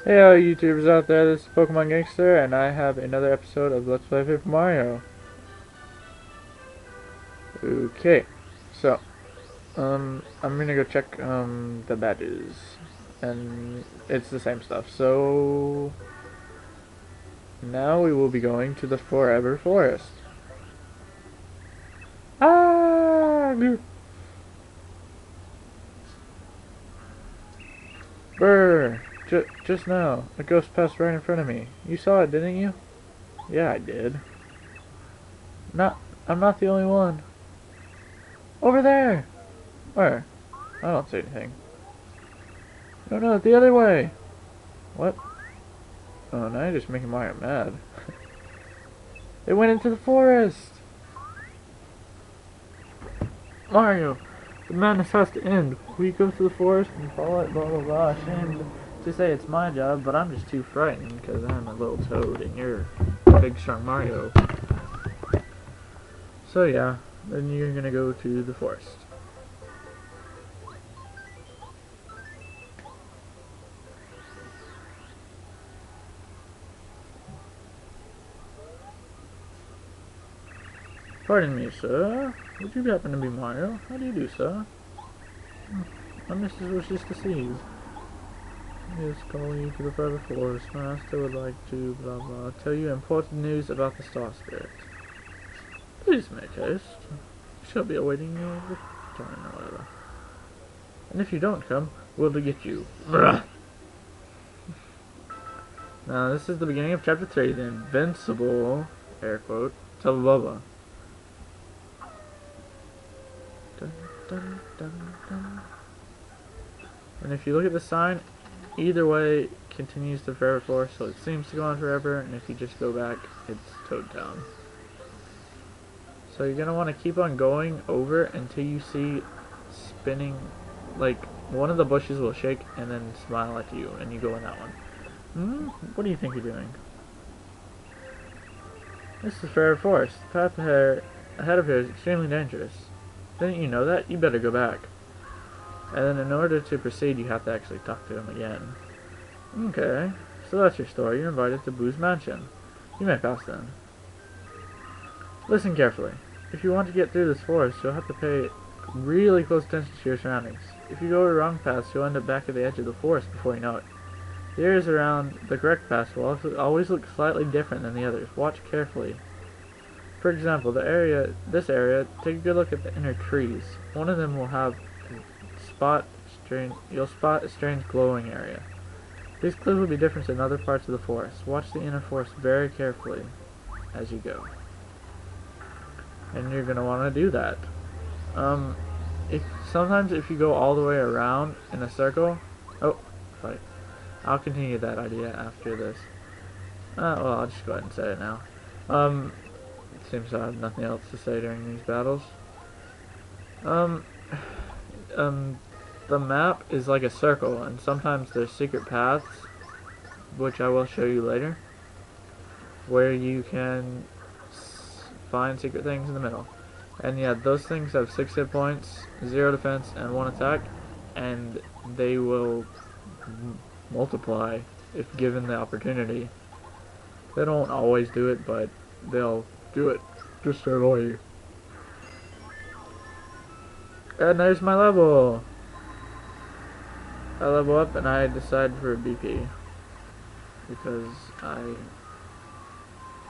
Hey all YouTubers out there, this is Pokemon Gangster, and I have another episode of Let's Play Paper Mario. Okay, so, I'm gonna go check, the badges, and it's the same stuff, so, now we will be going to the Forever Forest. Ah! Brr! Just now, a ghost passed right in front of me. You saw it, didn't you? Yeah, I did. Not, I'm not the only one. Over there! Where? I don't see anything. No, no, the other way! What? Oh, now you're just making Mario mad. They went into the forest! Mario! The madness has to end. We go to the forest and follow it, blah blah blah. Ashamed to say it's my job, but I'm just too frightened because I'm a little toad and you're big strong Mario. So yeah, then you're gonna go to the forest. Pardon me, sir. Would you happen to be Mario? How do you do, sir? My missus wishes to see you. Yes, calling you to the Forever Forest. Master would like to blah blah tell you important news about the Star Spirit. Please make haste. She'll be awaiting your return or whatever. And if you don't come, we'll get you. Now this is the beginning of chapter 3, the invincible air quote Bubba. Dun, dun, dun, dun. And if you look at the sign, either way it continues to Forever Forest, so it seems to go on forever, and if you just go back, it's Toad Town. So you're going to want to keep on going over until you see spinning, like, one of the bushes will shake and then smile at you, and you go in that one. What do you think you're doing? This is Forever Forest. The path ahead of here is extremely dangerous. Didn't you know that? You better go back. And then in order to proceed, you have to actually talk to him again. Okay, so that's your story. You're invited to Boo's mansion. You may pass then. Listen carefully. If you want to get through this forest, you'll have to pay really close attention to your surroundings. If you go the wrong path, you'll end up back at the edge of the forest before you know it. The areas around the correct path will always look slightly different than the others. Watch carefully. For example, this area, take a good look at the inner trees. One of them will have you'll spot a strange glowing area. These clues will be different in other parts of the forest. Watch the inner forest very carefully as you go. And you're gonna want to do that. Sometimes if you go all the way around in a circle, fight. I'll continue that idea after this. Well, I'll just go ahead and say it now. It seems I have nothing else to say during these battles. The map is like a circle, and sometimes there's secret paths, which I will show you later, where you can find secret things in the middle. And yeah, those things have 6 hit points, 0 defense, and 1 attack, and they will multiply if given the opportunity. They don't always do it, but they'll do it just to annoy you. And there's my level! I level up and I decide for a BP. Because I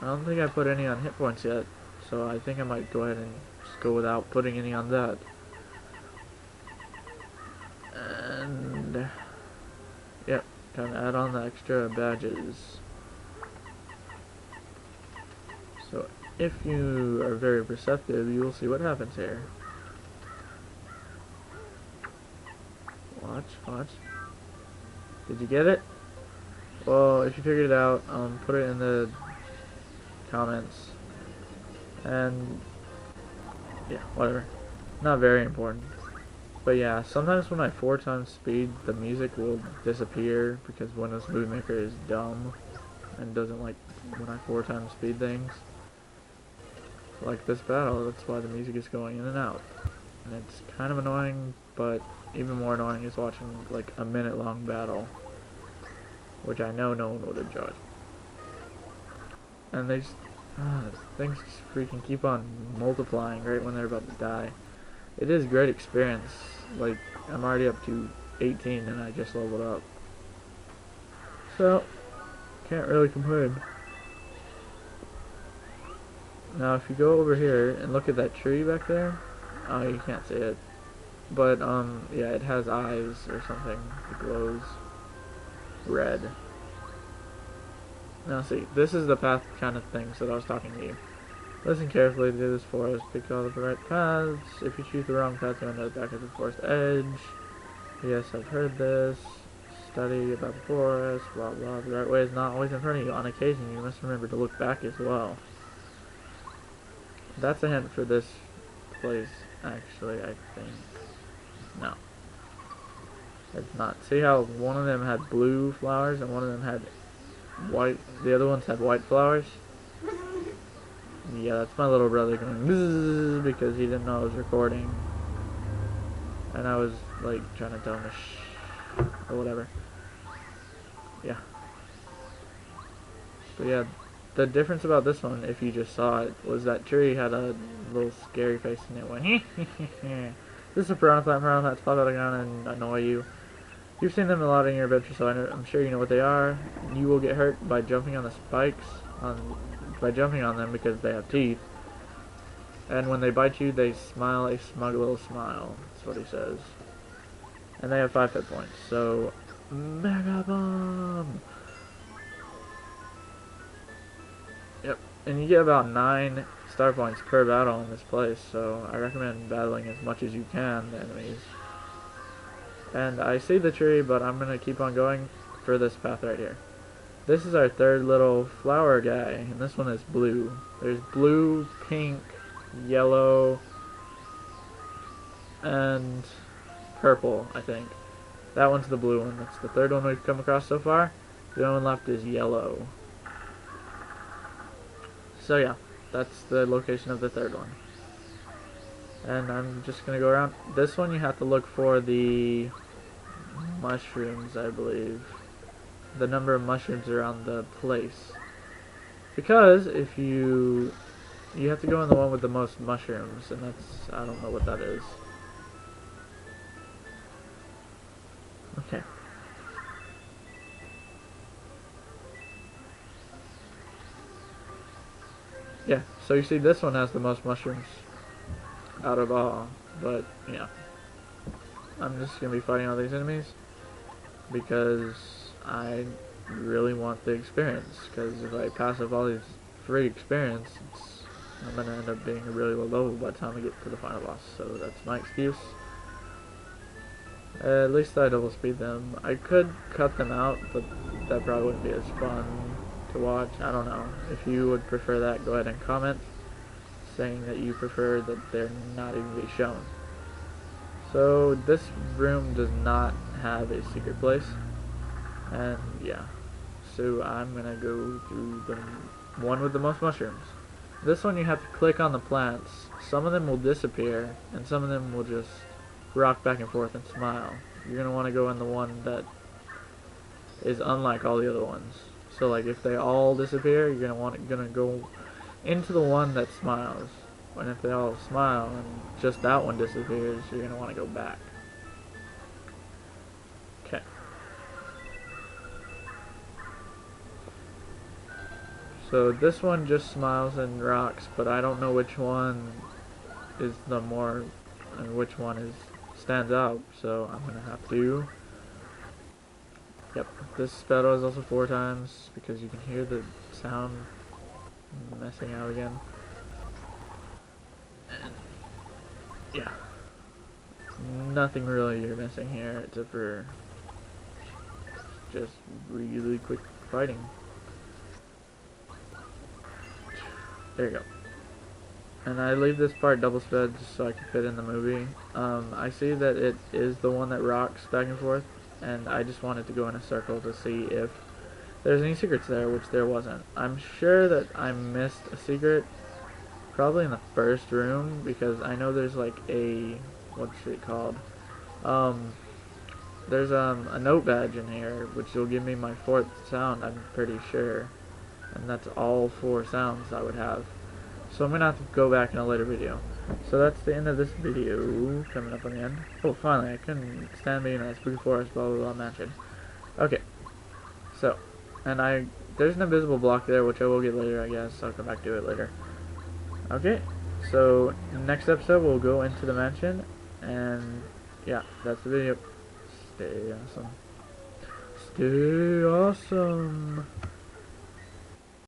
don't think I put any on hit points yet. So I think I might go ahead and just go without putting any on that. And yep, time to add on the extra badges. So if you are very perceptive, you will see what happens here. Watch. Did you get it? Well, if you figured it out, put it in the comments. And yeah, whatever. Not very important. But yeah, sometimes when I 4 times speed, the music will disappear because Windows Movie Maker is dumb and doesn't like when I 4 times speed things. So like this battle, that's why the music is going in and out. And it's kind of annoying, but even more annoying is watching like a minute-long battle. which I know no one would enjoy. And they just, things just freaking keep on multiplying right when they're about to die. It is a great experience. Like, I'm already up to 18 and I just leveled up. So, can't really complain. Now if you go over here and look at that tree back there, oh, you can't see it. But, yeah, it has eyes or something. It glows red. Now see, this is the path kind of things that I was talking to you. Listen carefully to this forest, pick all the right paths. If you choose the wrong path, you'll end up back at the forest edge. Yes, I've heard this. Study about the forest, blah blah. The right way is not always in front of you. On occasion, you must remember to look back as well. That's a hint for this place, actually, I think. No. It's not. See how one of them had blue flowers and one of them had white, the other ones had white flowers? Yeah, that's my little brother going bzzz because he didn't know I was recording. And I was, like, trying to tell him to shh, or whatever. Yeah. But yeah, the difference about this one, if you just saw it, was that tree had a little scary face and it went hee hee hee hee. This is a piranha plants pop out of the ground and annoy you. You've seen them a lot in your adventure, so I'm sure you know what they are. You will get hurt by jumping on the spikes, by jumping on them because they have teeth. And when they bite you, they smile a smug little smile. That's what he says. And they have 5 hit points, so Mega Bomb! Yep, and you get about 9 star points per battle in this place, so I recommend battling as much as you can the enemies. And I see the tree, but I'm gonna keep on going for this path right here. This is our third little flower guy, and this one is blue. There's blue, pink, yellow, and purple, I think. That one's the blue one. That's the third one we've come across so far. The only one left is yellow. So yeah, that's the location of the third one. And I'm just gonna go around. This one you have to look for the mushrooms, I believe. The number of mushrooms around the place. Because if you have to go in the one with the most mushrooms, and that's, I don't know what that is. Okay. Yeah, so you see this one has the most mushrooms out of all, but yeah. I'm just going to be fighting all these enemies because I really want the experience, because if I pass up all these free experience, I'm going to end up being a really low level by the time I get to the final boss, so that's my excuse. At least I double speed them. I could cut them out, but that probably wouldn't be as fun to watch. I don't know. If you would prefer that, go ahead and comment saying that you prefer that they're not even be shown. So this room does not have a secret place, and yeah, so I'm gonna go through the one with the most mushrooms. This one you have to click on the plants. Some of them will disappear and some of them will just rock back and forth and smile. You're gonna want to go in the one that is unlike all the other ones. So like if they all disappear, you're gonna go into the one that smiles. And if they all smile and just that one disappears, you're gonna want to go back. Okay. So this one just smiles and rocks, but I don't know which one is the more, and which one is stands out. So I'm gonna have to. Yep. This battle is also 4 times because you can hear the sound messing out again. And yeah, nothing really you're missing here except for just really quick fighting. There you go. And I leave this part double sped just so I can fit in the movie. I see that it is the one that rocks back and forth, and I just wanted to go in a circle to see if there's any secrets there, which there wasn't. I'm sure that I missed a secret, probably in the first room, because I know there's like a, what's it called? there's a note badge in here, which will give me my 4th sound, I'm pretty sure. And that's all 4 sounds I would have. So I'm gonna have to go back in a later video. So that's the end of this video, coming up on the end. Oh, finally, I couldn't stand being in a spooky forest, blah blah blah mansion. Okay, so, and there's an invisible block there, which I will get later, I guess. I'll come back to it later. Okay, so next episode we'll go into the mansion, and yeah, that's the video. Stay awesome. Stay awesome.